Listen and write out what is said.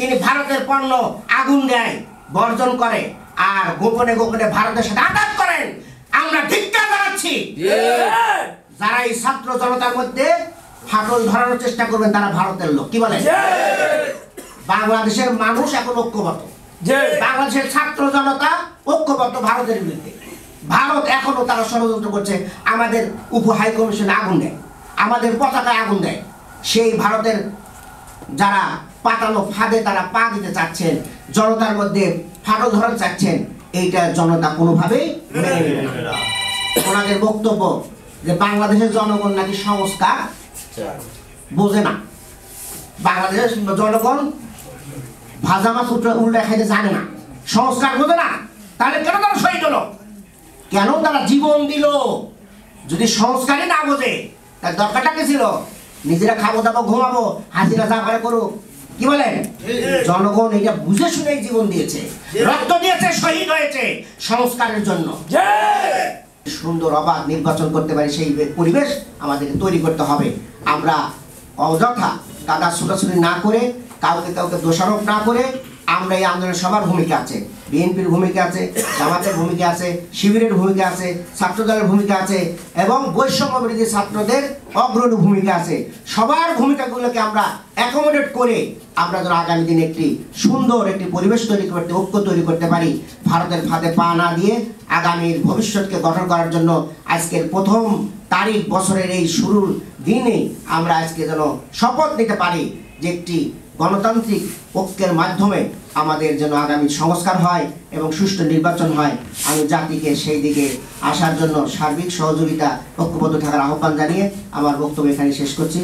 তিনি ভারতের পণ্য আগুন দেয়, বর্জন করে, আর গোপনে গোপনে ভারতের সাথে আঘাত করেন। আমরা ধিক্কার জানাচ্ছি। যারা এই ছাত্র জনতার মধ্যে ফাটল ধরানোর চেষ্টা করবেন তারা ভারতের লোক। কি বলেন? বাংলাদেশের মানুষ এখন ঐক্যবদ্ধ, বাংলাদেশের ছাত্র জনতা ঐক্যবদ্ধ ভারতের বিরুদ্ধে। ভারত এখনো তারা ষড়যন্ত্র করছে, আমাদের উপ হাই কমিশনে আগুন দেয়, আমাদের পতাকায় আগুন দেয়। সেই ভারতের যারা পাতানো ফাঁদে তারা পা দিতে চাচ্ছেন, জনতার মধ্যে ফাটল ধরাতে চাচ্ছেন, এইটা জনতা কোনোভাবেই মেনে নেবে না। ওনাদের বক্তব্য যে বাংলাদেশের জনগণ নাকি সংস্কার বোঝে না, বাংলাদেশের জনগণ ভাজা মাছ উল্টা খাইতে জানে না, সংস্কার বোঝে না। তাহলে কেন তারা শহীদ হলো? কেন তারা জীবন দিল? যদি সংস্কারই না বোঝে তার দরকারটা কি ছিল? নিজেরা খাবো দাবো ঘুমাবো, হাসিনা যা পারে করুক। কি বলেন? জনগণ এটা বুঝে শুনেই জীবন দিয়েছে, রক্ত দিয়েছে, শহীদ হয়েছে সংস্কারের জন্য। সুন্দর অবাধ নির্বাচন করতে পারি সেই পরিবেশ আমাদেরকে তৈরি করতে হবে। আমরা অযথা কাদা ছুটাছুটি না করে, কাউকে কাউকে দোষারোপ না করে, আমরা এই আন্দোলনের সবার ভূমিকা আছে, বিএনপির ভূমিকা আছে, জামাতের ভূমিকা আছে, শিবিরের ভূমিকা আছে, ছাত্রদলের ভূমিকা আছে, এবং বৈষম্য বিরোধী ছাত্রদের অগ্রণী ভূমিকা আছে। সবার ভূমিকাগুলোকে আমরা অ্যাকোমোডেট করে আমরা যেন আগামী দিনে একটি সুন্দর একটি পরিবেশ তৈরি করতে, ঐক্য তৈরি করতে পারি, ভারতের ফাঁদে পা না দিয়ে আগামীর ভবিষ্যৎকে গঠন করার জন্য আজকের প্রথম তারিখ, বছরের এই শুরুর দিনে আমরা আজকে যেন শপথ নিতে পারি যে একটি গণতান্ত্রিক ঐক্যের মাধ্যমে আমাদের যেন আগামী সংস্কার হয় এবং সুষ্ঠু নির্বাচন হয়। আমি জাতিকে সেই দিকে আসার জন্য সার্বিক সহযোগিতা, ঐক্যবদ্ধ থাকার আহ্বান জানিয়ে আমার বক্তব্য এখানে শেষ করছি।